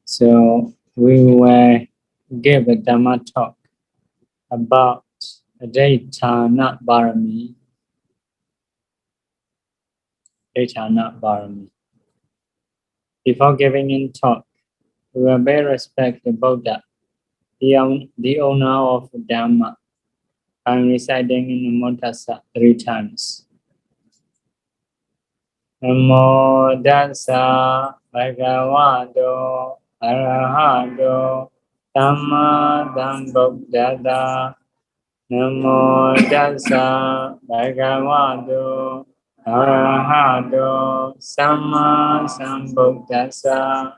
So we will give a Dhamma talk about Daythana Bharami. Daythana Bharami. Before giving in talk, we will pay respect to Buddha, the owner of Dhamma, and reciting in Namo Tassa 3 times. Namo Tassa Bhagavato Arahato Samma Sambuddhassa. Namo Tassa Bhagavato Arahato Samma Sambuddhassa.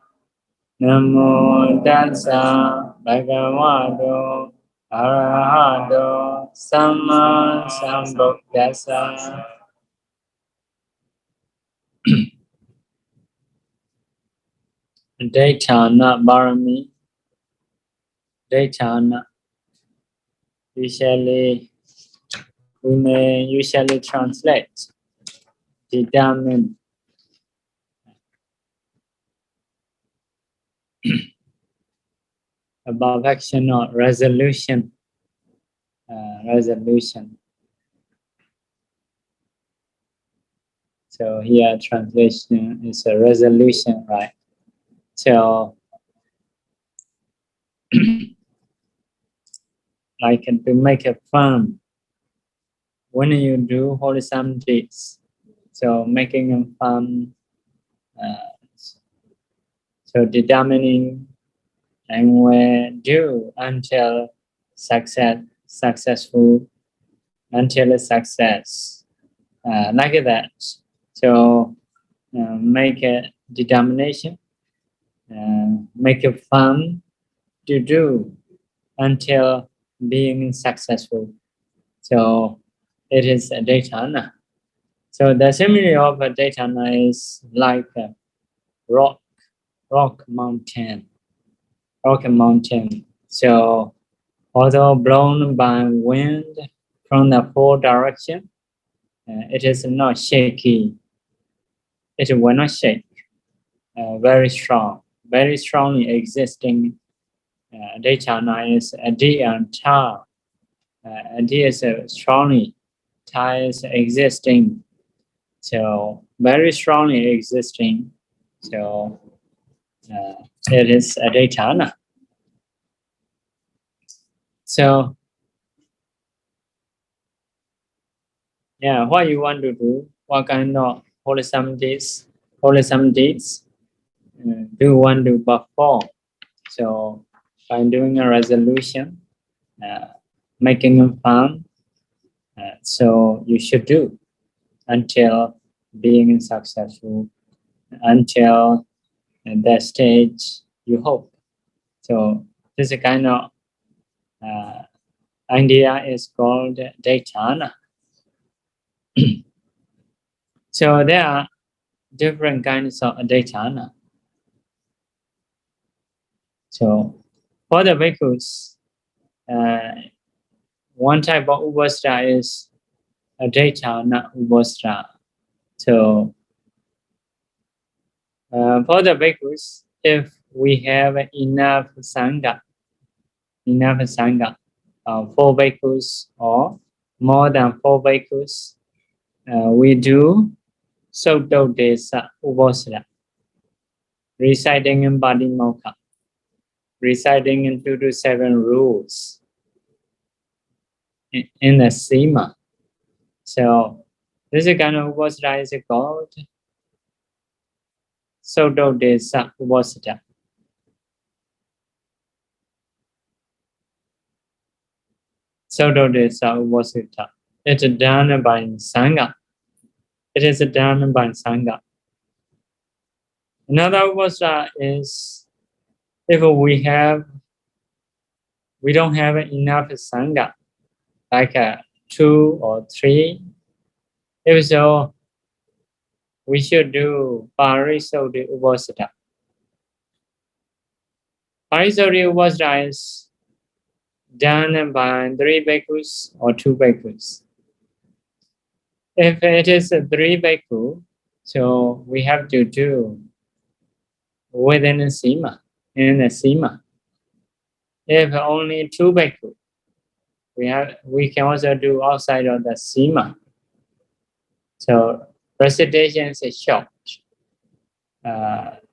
Namo Tassa Bhagavato Arahato Samma Sambuddhassa. Daythana Bharami. Daythana. We may usually translate determine. Above action or resolution. Resolution. So here translation is a resolution, right? So like to make a firm when you do wholesome deeds. So making a firm, so determining and will do until successful, until success, like that. So make a determination, make a firm to do until being successful. So it is a Daythana. So the simile of a Daythana is like a rock mountain. So although blown by wind from the 4 directions, it is not shaky. It will not shake. Very strongly existing. Daythana is Adi and Ta. Adi is strongly, Ta is existing. So very strongly existing. So it is a Daythana. So yeah, what you want to do? What kind of wholesome deeds do you want to perform? So by doing a resolution, making a plan, so you should do until being successful, until the stage you hope. So this kind of idea is called Daythana. So there are different kinds of Daythana. So for the bhikkhus, one type of Upastra is a Daythana Upastra. So for the bhikkhus, if we have enough Sangha, 4 bhikkhus or more than 4 bhikkhus, we do Sotodesa Upastra, reciting in Padimokkha, reciting in 2 to 7 rules in the Sima. So this kind of Upastra is called Sotodesa Upastra. Sotodesa Upastra. It is done by Sangha. It is done by Sangha. Another Upastra is if we don't have enough Sangha, like 2 or 3. If so, we should do Parisodhi Upastra. Parisodhi Upastra is done by 3 bhikkhus or 2 bhikkhus. If it is 3 bhikkhu, so we have to do within a Sima. in the Sima. If only 2 bhikkhu, we can also do outside of the Sima. So recitation is short.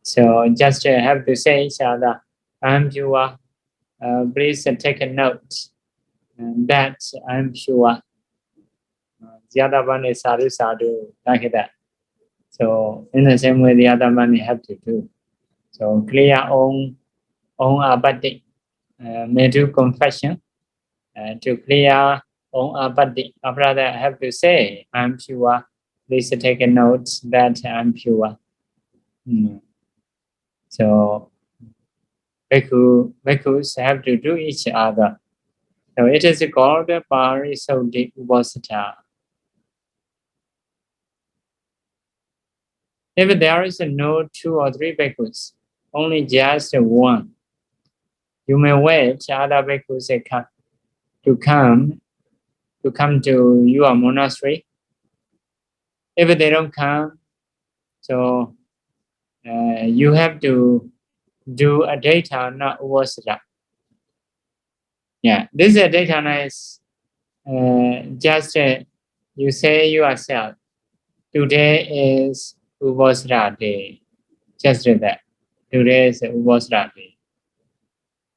So just have to say each other, I'm sure. Please take a note that I'm sure. The other one is sadhu sadhu, like that. So in the same way, the other one you have to do. So clear own abati, may do confession to clear own abati. After that, I have to say, I'm sure. Please take a note that I'm sure. So bhikkhus have to do each other. So it is called Parisodhi Upasita. If there is no 2 or 3 bhikkhus, only just one, you may wait other bhikkhus to come to your monastery. If they don't come, so you have to do a daytana upasita. Yeah, this daytana is just you say yourself, today is Upasita day. Just that. Today is Upasita day.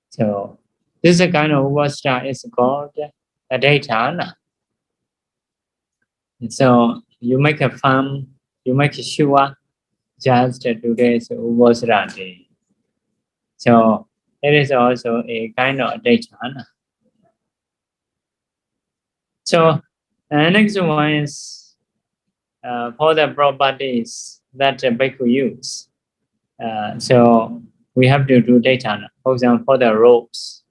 So this is a kind of Upasita is called a daytana. So you make a fun, you make sure just today is Upasita day. So it is also a kind of daytana. So next one is for the properties that bhikkhu use. So we have to do daytana. For example, for the robes.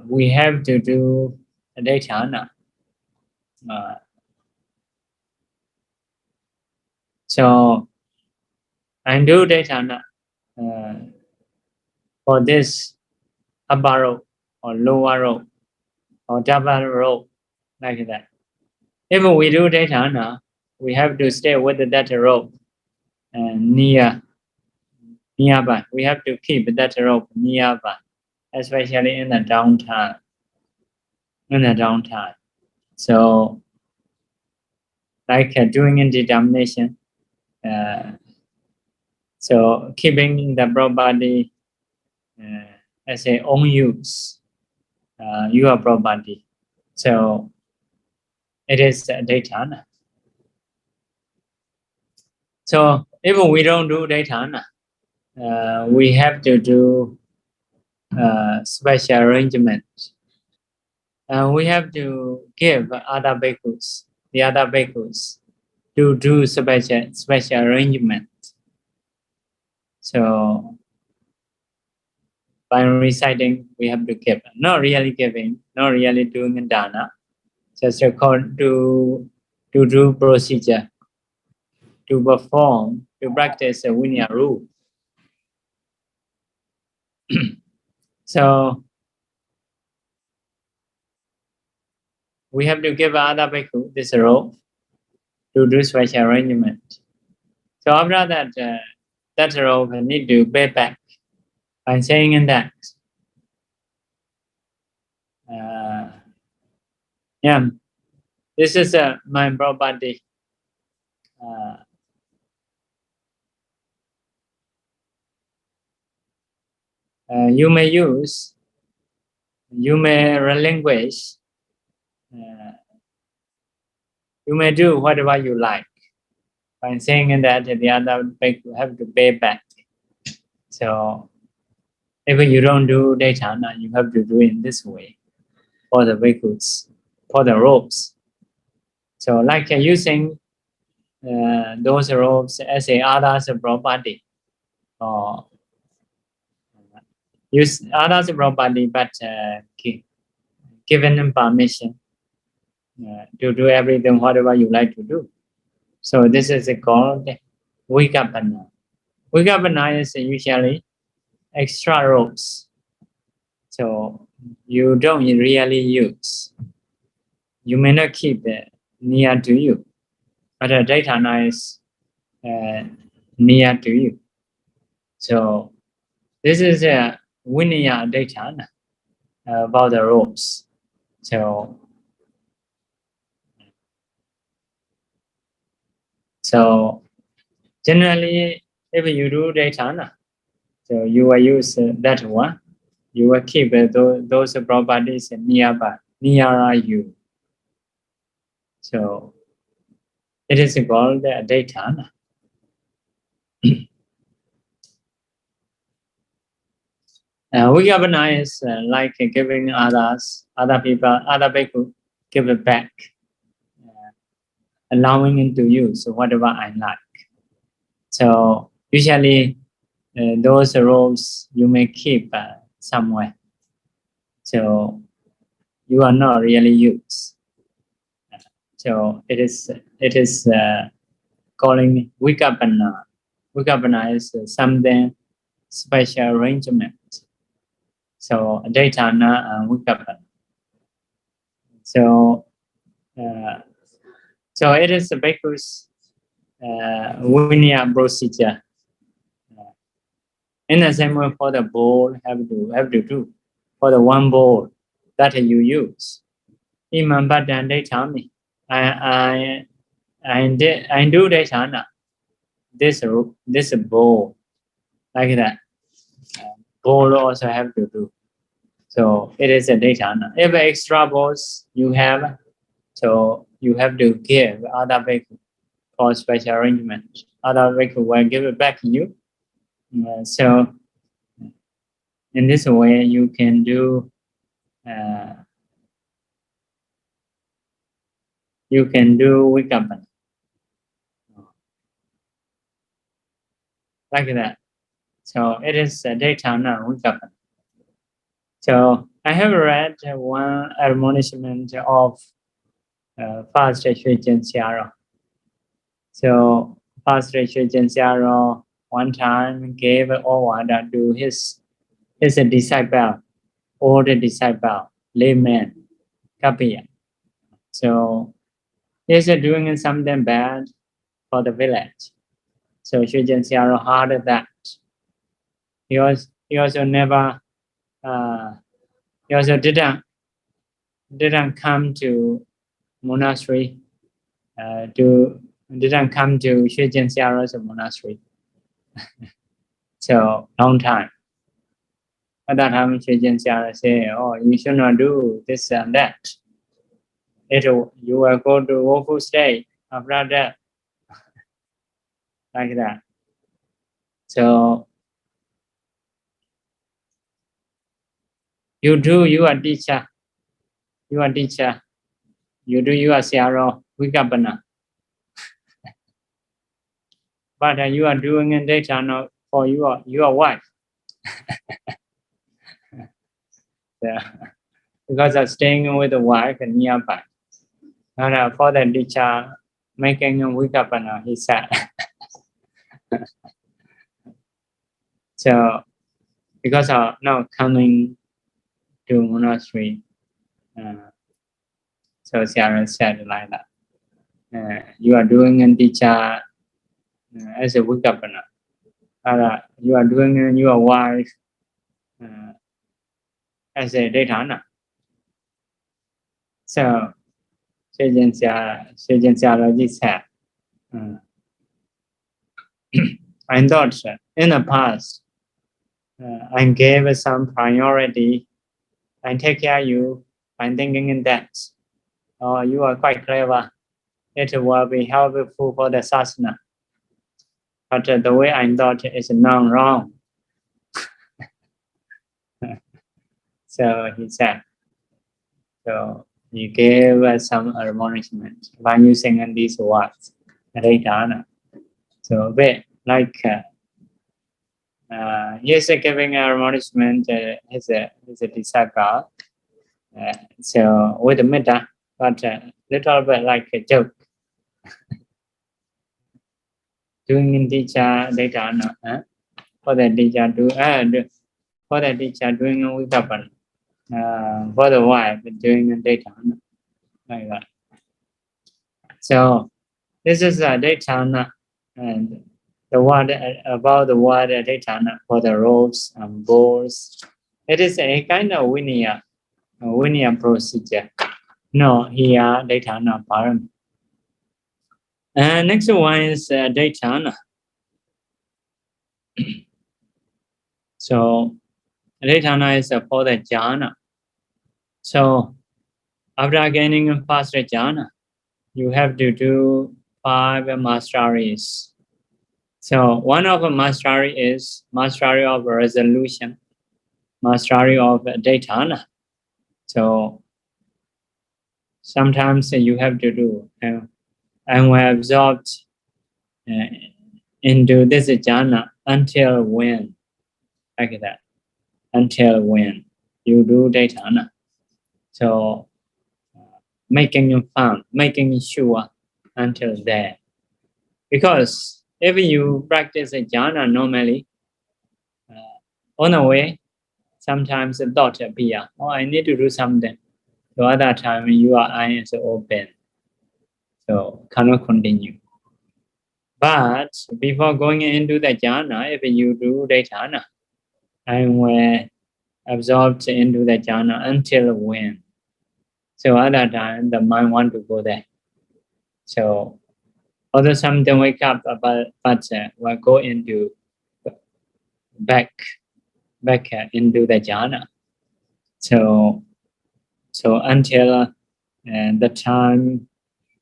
We have to do daytana. So I do daytana for this upper robe or lower robe or double robe, like that. If we do daytana, we have to stay with that rope nearby. We have to keep that rope nearby, especially in the downtime. So, like doing in determination, so keeping the property as a own use, your property. So it is daytana. So if we don't do daytana, we have to do special arrangement. We have to give other bhikkhus, the other bhikkhus, to do special arrangement. So by reciting, we have to give, not really giving, not really doing dana, just to do procedure, to perform, to practice a Vinaya rule. So we have to give other bhikkhu this role to do special arrangement. So after that, that role will need to pay back by saying in that. Yeah, this is my property. You may use, you may relinquish, you may do whatever you like by saying that the other bhikkhu have to pay back. So if you don't do daytana, you have to do it in this way for the bhikkhus, for the robes. So like using those robes as a others property, or use others property, but given them permission to do everything whatever you like to do. So this is called Vikapana. Vikapana is usually extra robes. So you don't really use. You may not keep it near to you. But daytana is near to you. So this is a Vinaya data about the roles. So generally, if you do data, so you will use that one. You will keep those properties nearer you. So it is called data. Vigavana is like giving other people give it back, allowing it to use whatever I like. So usually those roles you may keep somewhere. So you are not really used. So it is calling Vikapana. Vikapana is something special arrangement. So Daitana and Vikapana. So it is a bhikkhu's Vinaya procedure. In the same way, for the bowl, have to do for the one bowl that you use. Imam Badan Daitami. I do Daitana. This bowl like that. Bowl also have to do. So it is a daytana. If extra balls you have, so you have to give other vehicle for special arrangement. Other vehicle will give it back to you. So in this way, you can do Vikapana like that. So it is a daytana Vikapana. So I have read one admonishment of Fast Shuchen Siaro. So Fast Shuchen Siaro one time gave order to his disciple, older disciple, layman, Kapiya. So he's doing something bad for the village. So Shuchen Siaro heard that. He also never he also didn't come to monastery didn't come to Shuchen Siaro's monastery. So long time. At that time, Shuchen Siaro say, "Oh, you should not do this and that. You will go to woeful state after that." Like that. So you do your teacher, you do your Siaro Vikapana. But you are doing a data for your wife. Yeah. Because of staying with the wife and nearby. And for the teacher making a Vikapana, he said. So because of now coming to monastery, so Siaro said like that. You are doing a teacher as a Vikapana. You are doing your wife as a daytana. So Shuchen Siaro said, I thought in the past I gave some priority. I take care of you by thinking that you are quite clever. It will be helpful for the sasana. But the way I thought is not wrong. So he said, so he gave us some admonishment by using these words, Raitana. So like he is giving admonishment as a disciple. So with the metta, but little bit like a joke. Doing in teacher data for the teacher doing Vikapana. For the wife doing data like that. So this is a data and the word about the word Aditana for the roads and boards. It is a kind of linear procedure. No, here Aditana param. And next one is Aditana. So Aditana is for the jhana. So after gaining past jhana, you have to do 5 masteries. So one of the mastery is mastery of resolution, mastery of dhatana. So sometimes you have to do, and we absorbed into this jhana until when, like that, until when you do dhatana. So making fun, making sure until there. Because if you practice a jhana normally, on the way, sometimes the thought appear, oh, I need to do something. So at that time, your eye is open. So cannot continue. But before going into the jhana, if you do the jhana, and we're absorbed into the jhana until when. So at that time, the mind want to go there. So although something wake up, but we'll go into back into the jhana. So until the time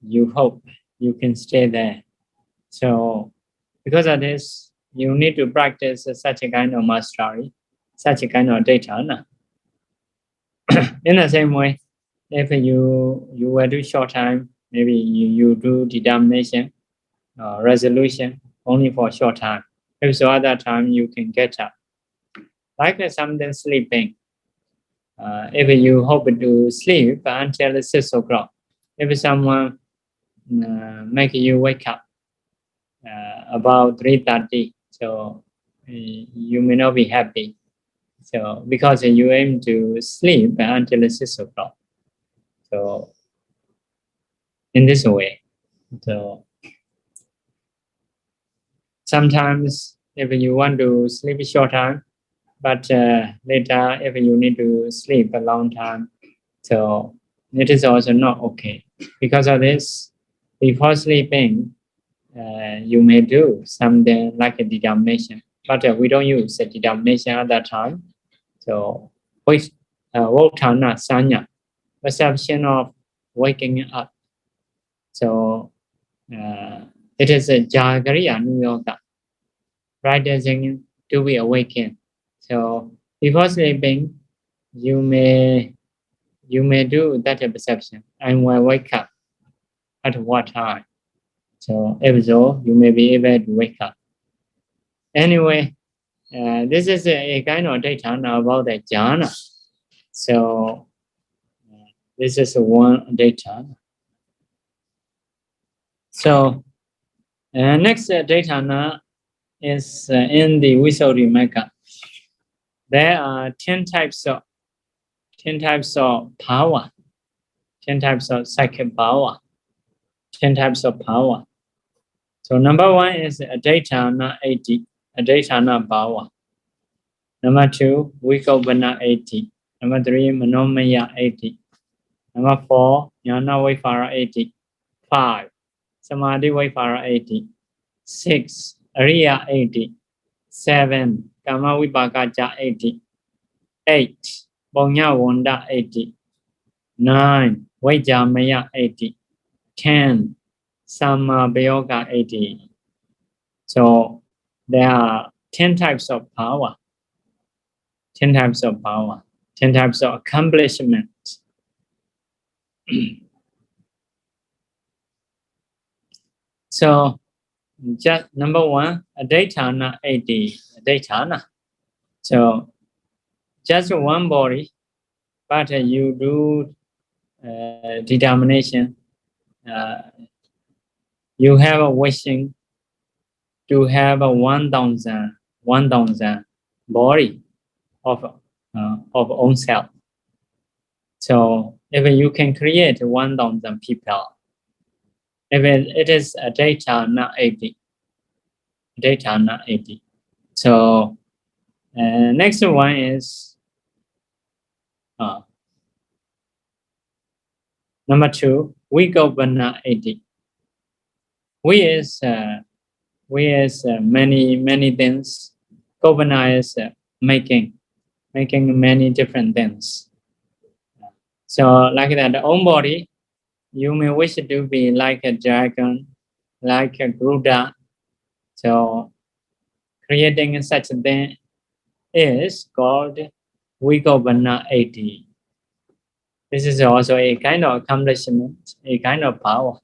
you hope you can stay there. So because of this, you need to practice such a kind of mastery, such a kind of dhatana. In the same way, if you will do short time, maybe you do determination, resolution only for short time. If so, at that time you can get up. Like something sleeping. If you hope to sleep until 6 o'clock, if someone make you wake up about 3:30, so you may not be happy. So because you aim to sleep until 6 o'clock. So in this way, so sometimes if you want to sleep a short time, but later if you need to sleep a long time, so it is also not okay. Because of this, before sleeping, you may do something like a determination, but we don't use a determination at that time. So, with Votana Sanya, perception of waking up. So, it is a Jagariya Nuyoga, practicing to be awakened. So, before sleeping, you may do that perception and will wake up at what time. So, if so, you may be able to wake up. Anyway, this is a kind of dhatana about the jhana. So this is one dhatana. So next dhatana is in the Visuddhimagga. There are 10 types of power, 10 types of psychic power, 10 types of power. So number 1 is dhatana 80, dhatana power. Number 2, Vikopana 80. Number 3, Manomaya 80. Number 4, Jnana Vipara 80. 5, Samadhi Vipara 80. 6, Ariya 80. 7, Kama Vipakaja 80. 8, Punya Wanda 80. 9, Vajamaya 80. 10, Samabhayoga 80. So there are 10 types of power. 10 types of power, 10 types of accomplishment. So, just number 1, dhatana 80, dhatana. So, just one body, but you do determination. You have a wishing to have a 1,000 body of own self. So if you can create 1,000 people, if it is a data, not 80. Daytana 80. So next one is number 2, Vigopana 80. We is many things. Govana is making many different things. So like that, the own body, you may wish to be like a dragon, like a Buddha. So creating such a thing is called Vigopana 80. This is also a kind of accomplishment, a kind of power.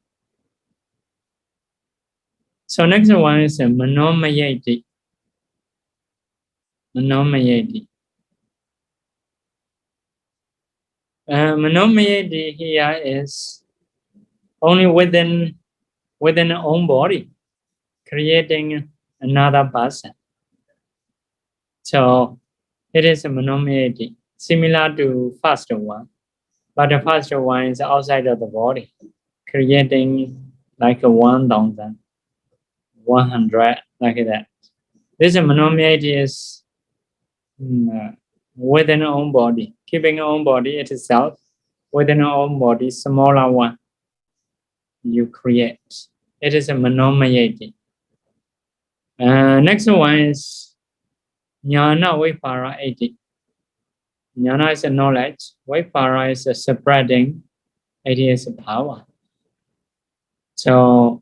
So next one is Manomayati. Manomayati. Manomayati here is only within our own body, creating another person. So it is a Manomayati, similar to first one, but the first one is outside of the body, creating like a 1,000, 100, like that. This Manomayati is within our own body, keeping our own body itself within our own body, smaller one you create. It is a Manomayati. Next one is Jnana Vipara 80. Jnana is a knowledge, Vipara is a spreading, it is a power. So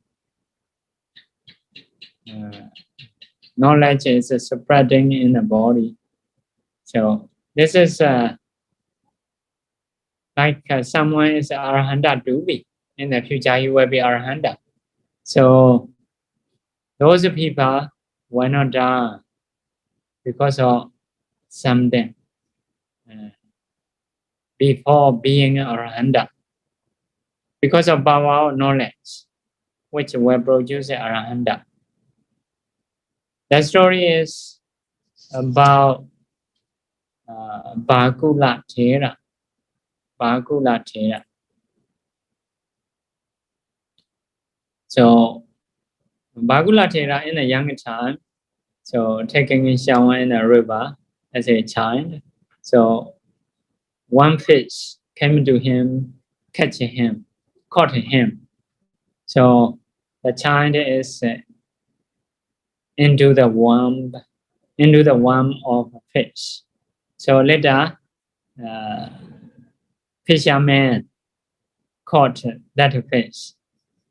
knowledge is a spreading in the body. So this is like someone is Arahanta to be. In the future, you will be Arahanta. So those people will not die because of something before being Arahanta. Because of power of knowledge, which will produce Arahanta. The story is about Bhagula Thera. Bhagula Thera. So Bhagula Thera in a young time, so taking a shower in a river as a child. So one fish came to him, caught him. So the child is into the worm of a fish. So later, fisherman caught that fish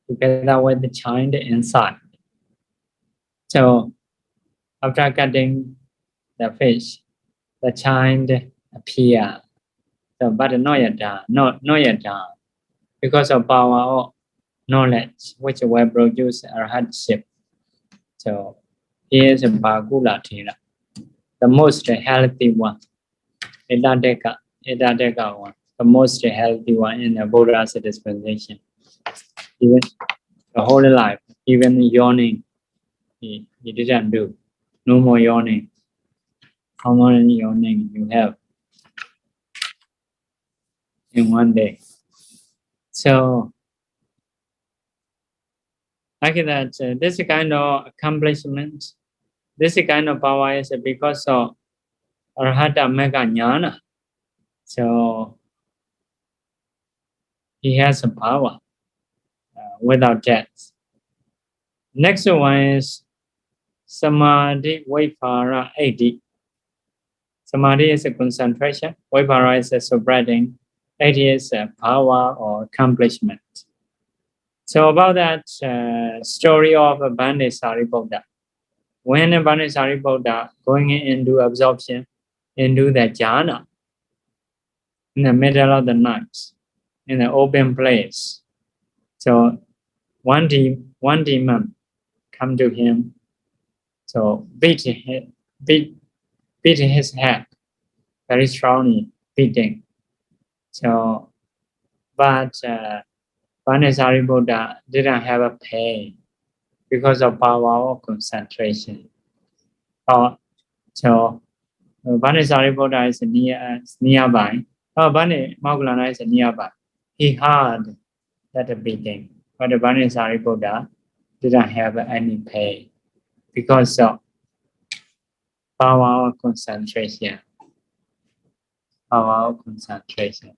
together with the child inside. So after cutting the fish, the child appeared. So, but not yet done, because of power of knowledge, which will produce a hardship. So here is a Bhagula Thera, the most healthy one. Edadeka one, the most healthy one in the Buddha's dispensation. Even the whole life, even yawning, he didn't do. No more yawning. How many yawning you have in one day? So like that, this kind of accomplishment, this kind of power is because of Arhata Mega Jnana. So he has a power without death. Next one is Samadhi Vipara 80. Samadhi is a concentration, Vipara is a spreading, 80 is a power or accomplishment. So about that story of Bhante Sariputta. When Bhante Sariputta going into absorption into the jhana in the middle of the night, in an open place. So one demon come to him, so beat his head very strongly, beating. So, but Bhante Sariputta didn't have a pain because of power of concentration. So Bhante Sariputta is nearby. Bhante Moggallana is nearby. He heard that beating, but Bhante Sariputta didn't have any pain. because of power of concentration. Power of concentration.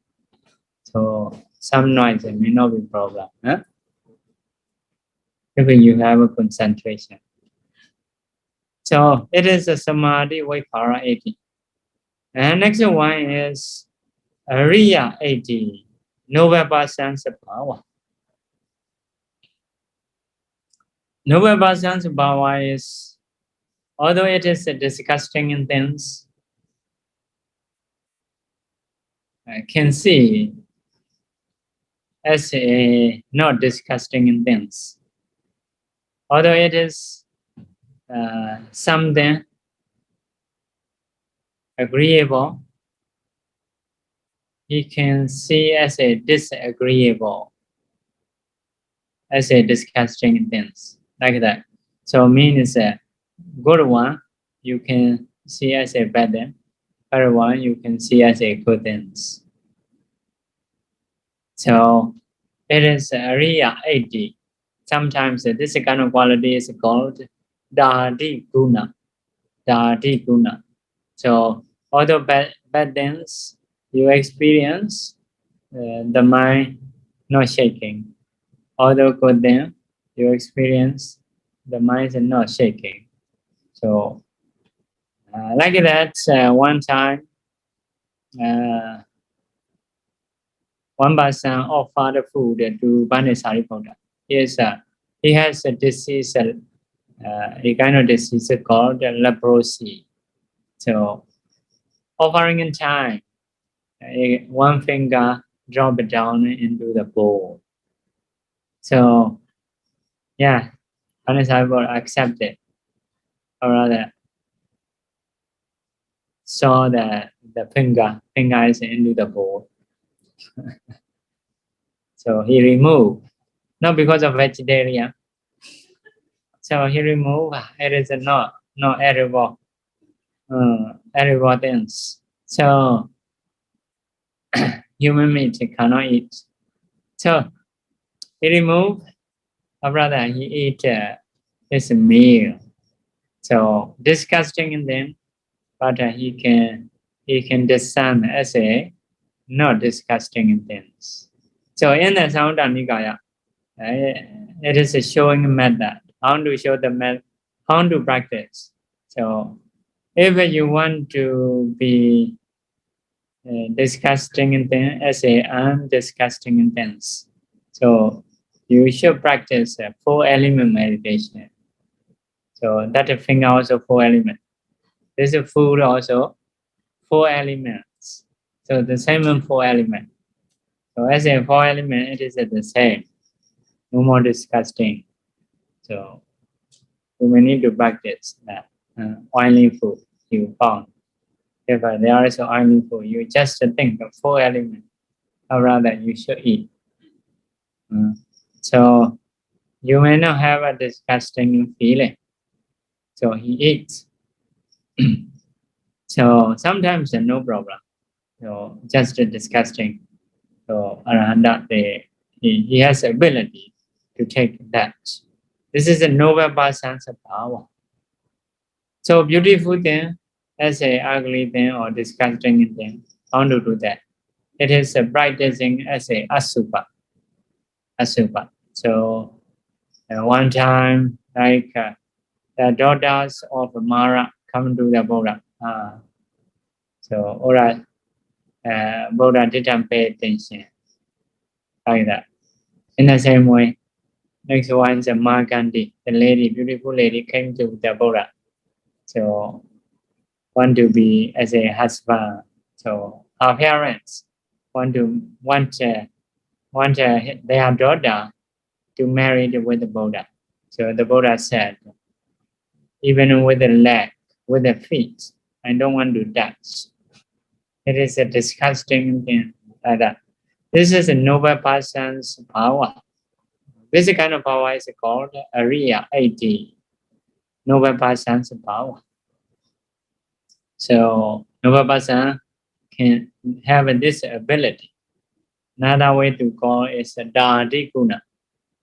So some noise may not be problem. Huh? If you have a concentration. So it is a samadhi vipara 80. And next one is Ariya 80. Noble sense power. Noble sense power is, although it is disgusting in things, I can see as a not disgusting in things. Although it is something agreeable, he can see as a disagreeable, as a disgusting things, like that. So mean is a good one, you can see as a bad thing. Bad one, you can see as a good things. So it is Ariya 80. Sometimes this kind of quality is called Dadi Guna. Dadi Guna. So although bad things you experience, the mind not shaking. Although good thing you experience, the mind is not shaking. So like that, one time, one person offered food to Banisariputra. He has a disease, a kind of disease called leprosy. So offering in time, one finger dropped down into the bowl. So yeah, Banisariputra accepted, or rather saw the finger is into the bowl. So he removed, not because of vegetarian. So he removed, it is not edible, edible things. So human meat cannot eat. So he removed, or rather he eat his meal. So disgusting in them, but he can discern as a not disgusting in things. So in the Samudra Nikaya, it is a showing method, how to show the method, how to practice. So if you want to be disgusting in things, as a undisgusting in things, so you should practice 4-element meditation. So that thing also 4 elements. This is food also 4 elements. So the same 4 elements. So as a 4 element, it is the same. No more disgusting. So you may need to practice that. Oily food you found. If there is oily food, you just think of 4 elements, or rather you should eat. So you may not have a disgusting feeling. So he eats. So sometimes no problem. So just disgusting. So Arahanta, he has ability to take that. This is a noble person's power. So beautiful thing as a ugly thing or disgusting thing, how to do that? It is a practicing as a asupa. Asupa. So one time, like the daughters of Mara come to the Buddha. So alright, Buddha didn't pay attention like that. In the same way, next one is Magandhi, the lady, beautiful lady, came to the Buddha. So want to be as a husband. So our parents want their daughter to marry with the Buddha. So the Buddha said, even with the leg, with the feet, I don't want to touch. It is a disgusting thing like that. This is a noble person's power. This kind of power is called Ariya 80. Noble person's power. So noble person can have this ability. Another way to call is a Dadi Guna.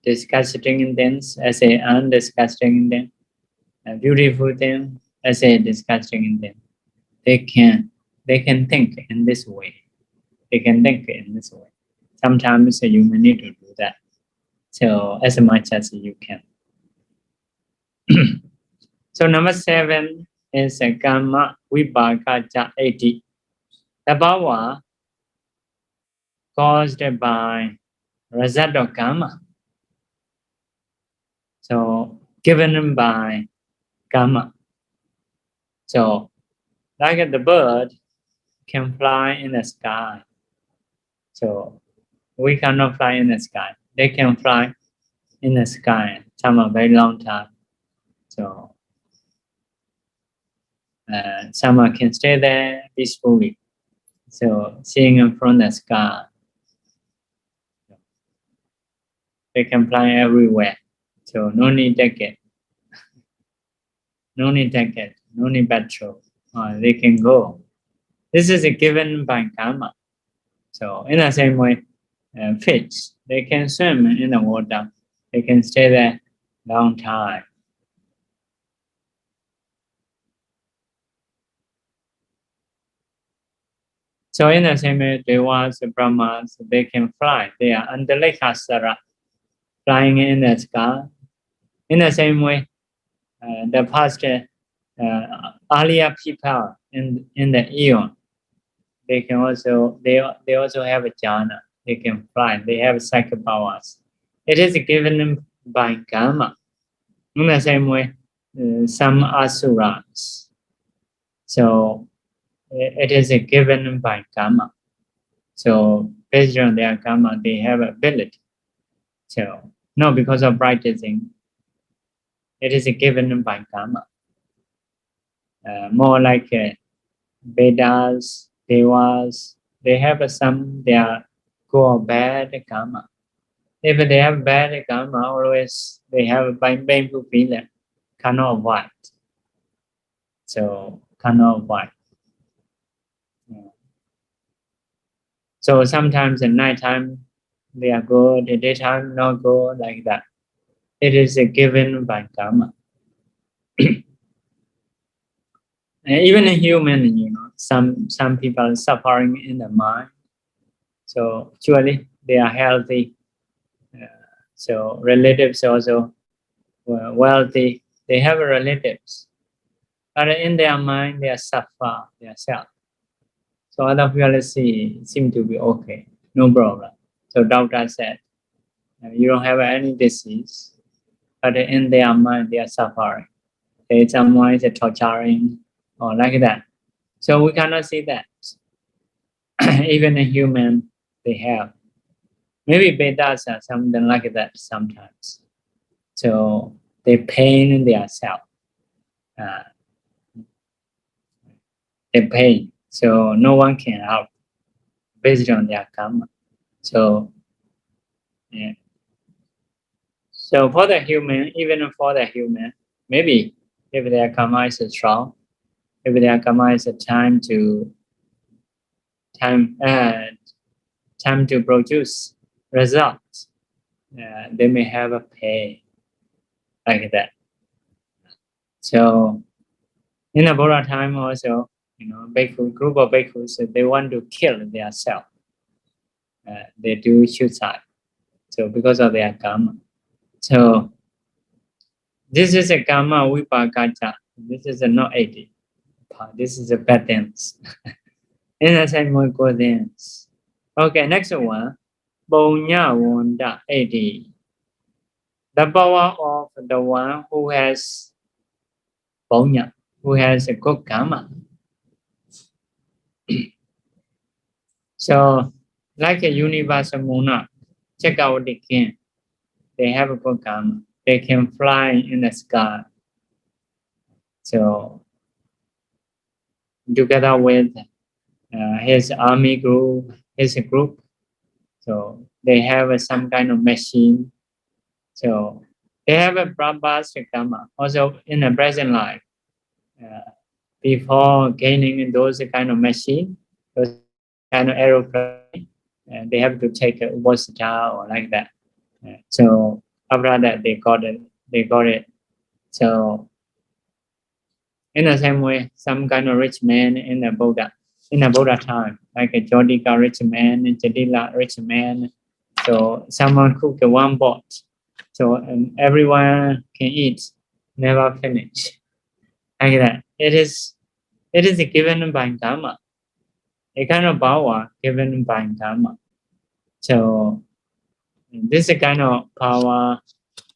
Disgusting things as a undisgusting thing. beautiful thing, let's say disgusting thing, they can think in this way. They can think in this way. Sometimes you may need to do that. So as much as you can. So number 7 is a karma vipaka ja 80. The power caused by result of karma. So given by karma. So like the bird can fly in the sky. So we cannot fly in the sky. They can fly in the sky some a very long time. So some can stay there peacefully. So seeing from the sky, they can fly everywhere. So no need ticket, no need ticket, no need petrol. They can go. This is given by karma. So in the same way, fish, they can swim in the water. They can stay there long time. So in the same way, Devas, Brahmas, they can fly. They are Andalekasara, flying in the sky. In the same way, the past earlier people in the eon, they can also they also have a jhana. They can fly. They have psychic powers. It is given by karma. In the same way, some asuras. So it is given by karma. So based on their karma, they have ability. So not because of practicing. It is given by karma. More like Vedas, Devas, they have some, they are good bad karma. If they have bad karma, always they have painful feeling, cannot avoid. So cannot avoid. So sometimes at night time they are good, at daytime not good, like that. It is given by karma. Even a human, some people are suffering in the mind. So surely they are healthy. So relatives also wealthy. They have relatives, but in their mind they are suffer themselves. So other people seem to be okay, no problem. So doctor said, you don't have any disease, but in their mind they are suffering. Someone is torturing or like that. So we cannot see that. Even a human they have. Maybe Vedas are something like that sometimes. So they pain themselves. Uh, they pain. So no one can help based on their karma. So yeah. So for the human, even for the human, maybe if their karma is strong, if their karma is time to produce results, they may have a pay like that. So in the Buddha time also, bhikkhu, group of bhikkhus, they want to kill themselves. They do suicide. So because of their karma. So this is a karma vipakacha. This is a not 80. This is a bad dance. In the same way, good dance. Okay, next one. Bonya Wanda 80. The power of the one who has Bonya, who has a good karma. So, like a universal monarch, check out the king. They have a good karma. They can fly in the sky. So, together with his army group, his group, so they have some kind of machine. So they have a Brahmastra karma. Also in the present life, before gaining those kind of machine, those kind of aeroplane, they have to take a Upasita or like that. So after that they got it. So In the same way, some kind of rich man in the Buddha time, like a Jodika rich man, Jadila rich man. So someone cook one pot, so everyone can eat, never finish. Like that. It is given by karma, a kind of power given by karma. So this kind of power,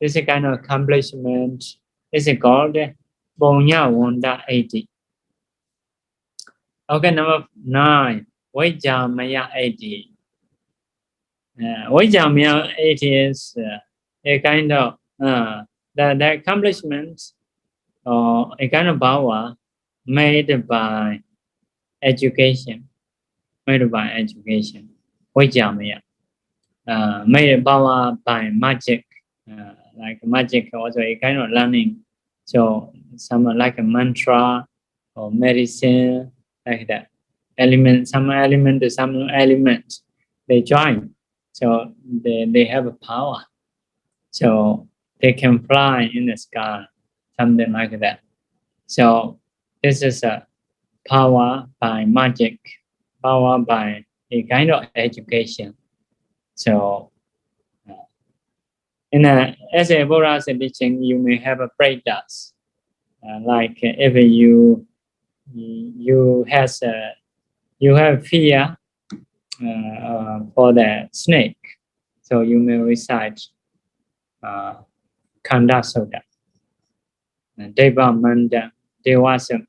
this kind of accomplishment is called Bonya Wanda 80. Okay, number 9, Vajamaya 80. Vajamaya 80 is a kind of the accomplishment or a kind of power made by education, made by education. Vajamaya. Made power by magic, like magic also a kind of learning. So some like a mantra or medicine, like that. Element, some element to some element, they join. So they have a power. So they can fly in the sky, something like that. So this is a power by magic, power by a kind of education. So as a Buddha's teaching, you may have a practice, like if you have fear for the snake, so you may recite Kanda Sutta, Deva Manda, Devasam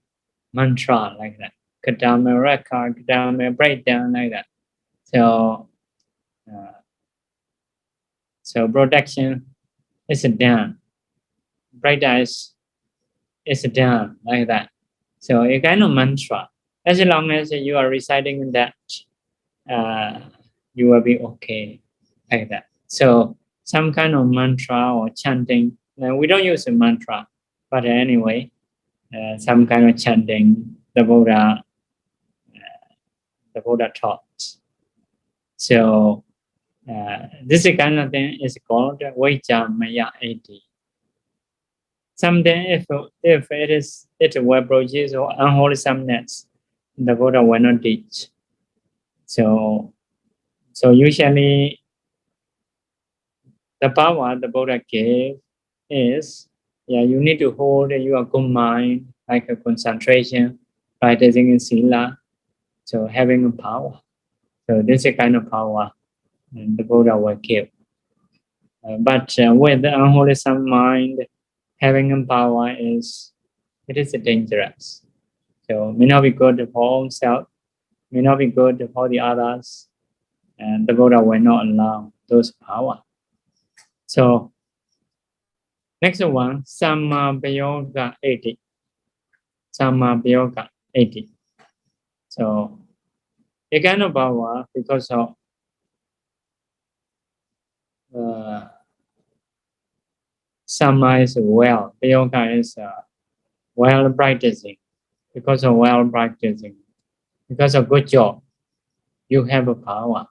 mantra like that. Kadama record, Kadama breakdown like that. So so protection is done. Practice is done like that. So a kind of mantra. As long as you are reciting that, you will be okay like that. So some kind of mantra or chanting. Now, we don't use a mantra, but anyway, some kind of chanting the Buddha taught. So this kind of thing is called Vajamaya 80. Someday, if it will produce unwholesomeness, the Buddha will not teach. So usually the power the Buddha gave is, you need to hold your good mind, like a concentration, practicing in sila. So having a power. So this is a kind of power the Buddha will give. But with the unwholesome mind, having a power it is dangerous. So may not be good for oneself, may not be good for the others, and the Buddha will not allow those power. So next one, Sammapayoga 80. Sammapayoga 80. So a kind of power because of Samma is well, Payoga is well practicing. Because of well practicing, because of good job, you have a power.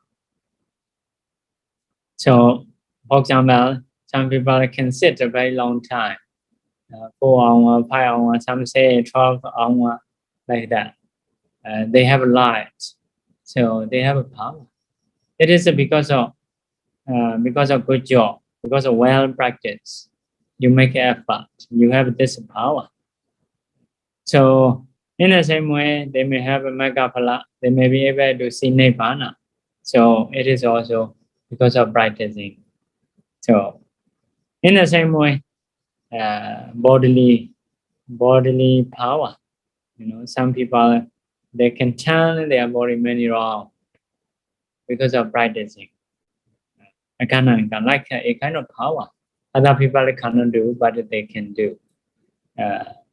So, for example, some people can sit a very long time, 4 hours, 5 hours, some say 12 hours, like that. They have a light, so they have a power. It is because of good job, because of well practice. You make effort, you have this power. So in the same way, they may have a Magaphala, they may be able to see Nibbana. So it is also because of practicing. So in the same way, bodily power. Some people they can turn their body many round because of practicing. I cannot like a kind of power. Other people cannot do, but they can do.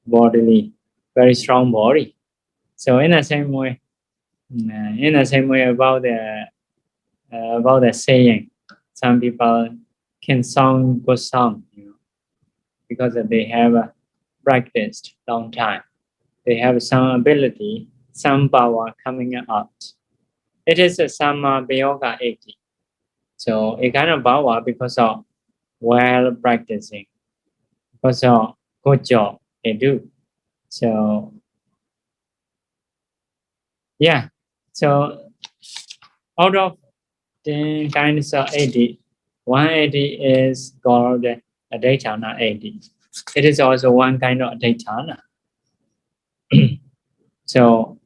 Bodily, very strong body. So in the same way, about the saying, some people can sing good song, because they have practiced long time. They have some ability, some power coming out. It is a Sammapayoga 80. So a kind of power because of well practicing, because of good job they do. So yeah, so out of 10 kinds of 80, 180 is called Adhaitana 80. It is also one kind of Adhaitana. So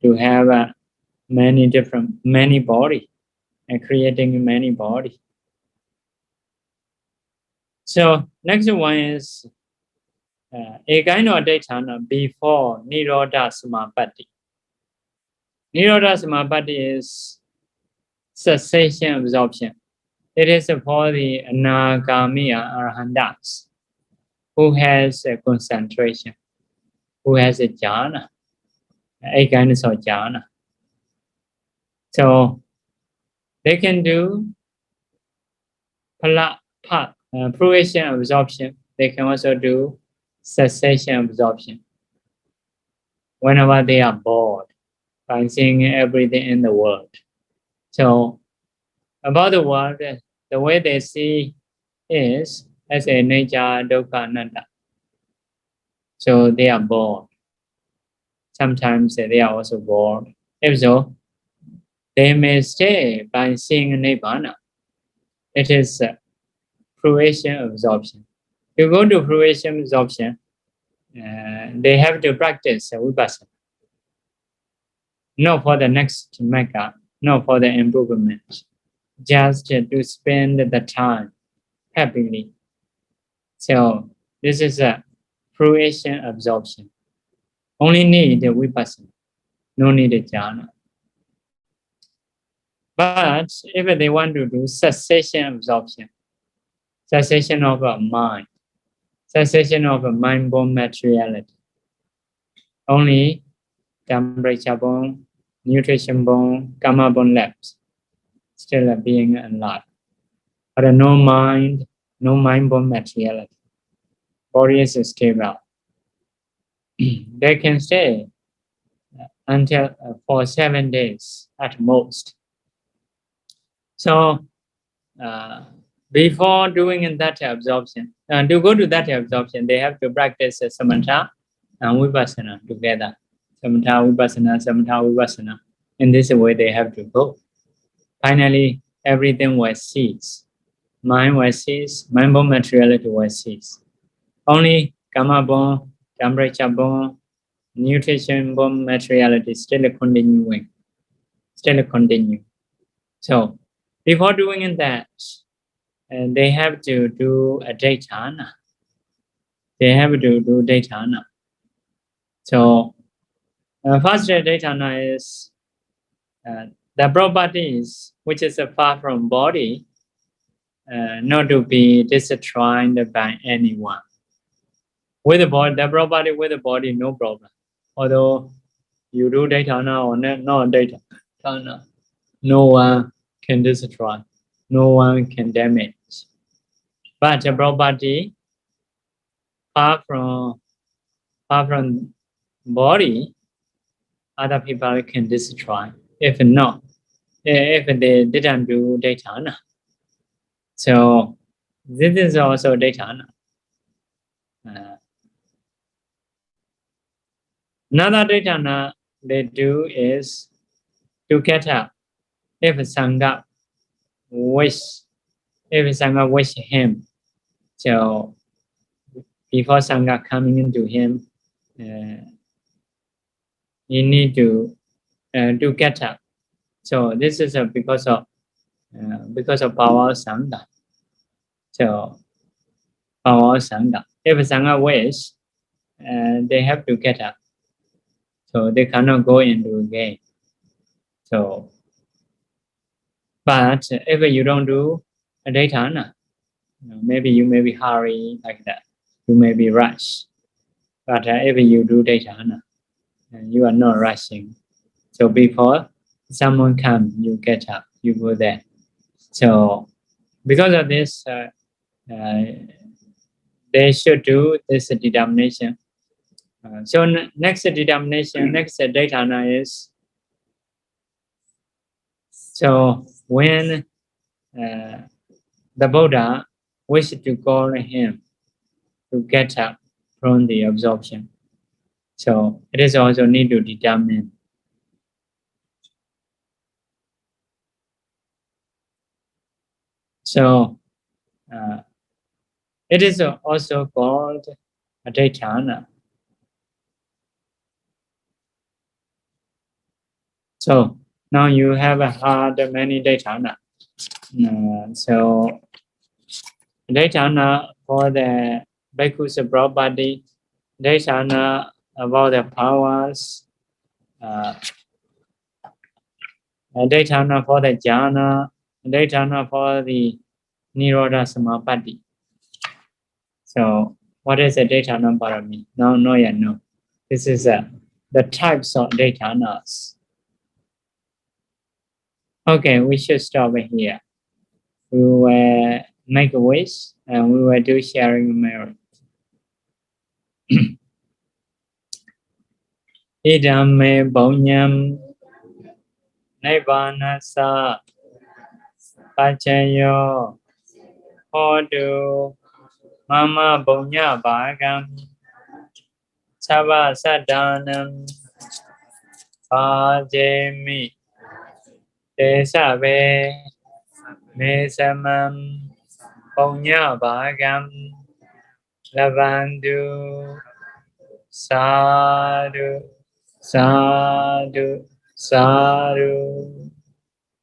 to have many body and creating many body. So next one is a kind of Adhaitana before Nirodha Samapatti. Nirodha Samapatti is cessation absorption. It is for the Anagamiya Arhandats who has a concentration, who has a jhana, a kind of jhana. So they can do fruition absorption. They can also do cessation absorption. Whenever they are bored by seeing everything in the world. So about the world, the way they see is as a nature dukkha anatta. So they are bored. Sometimes they are also bored. If so, they may stay by seeing Nibbana. It is fruition absorption. To go to fruition absorption, they have to practice vipassana. Not for the next mecca, not for the improvement. Just to spend the time happily. So this is a fruition absorption. Only need the vipassana, no need the jhana. But if they want to do cessation absorption, cessation of a mind, cessation of a mind-born materiality, only temperature-born, nutrition-born, karma-born left, still being alive. But no mind, no mind-born materiality. Body is stable. They can stay until for 7 days at most. So before doing that absorption, to go to that absorption, they have to practice samatha and vipassana together. Samatha, vipassana. In this way, they have to go. Finally, everything will cease. Mind will cease, mind-born materiality will cease. Only karma-born, temperature-born, nutrition-born materiality still continuing, still continue. So before doing that, they have to do a daytana. They have to do daytana. So first daytana is the properties which is far from body, not to be destroyed by anyone. With the body, the property with the body, no problem. Although you do daytana or not daytana, no one can destroy, no one can damage. But the property far from body, other people can destroy. If not, if they didn't do daytana. So this is also daytana. Another daytana they do is to get up. If Sangha wish him, so before Sangha coming into him, he need to get up. So this is because of power of Sangha. So power of Sangha. If Sangha wish, they have to get up. So they cannot go into a game. So, but if you don't do a daytana, maybe you may be hurry like that. You may be rush. But if you do daytana, you are not rushing. So before someone comes, you get up, you go there. So because of this, they should do this determination. So next determination, next daytana is, so when the Buddha wished to call him to get up from the absorption, So it is also need to determine. So it is also called adhitthana. So now you have had many adhitthana. So adhitthana for the bhikkhu's property, adhitthana about the powers, adhitthana for the jhana, adhitthana for the nirodha samapatti. So what is adhitthana parami? No, no, yeah, no. This is the types of adhitthanas. Okay, we should stop here. We will make a wish and we will do sharing merit. Idam me bonyam nibbanasa pachayo hodu mama bonya bhagam sava sadanam pajemi tesave mesamam bonya bhagam lavandu sadhu sadhu sadhu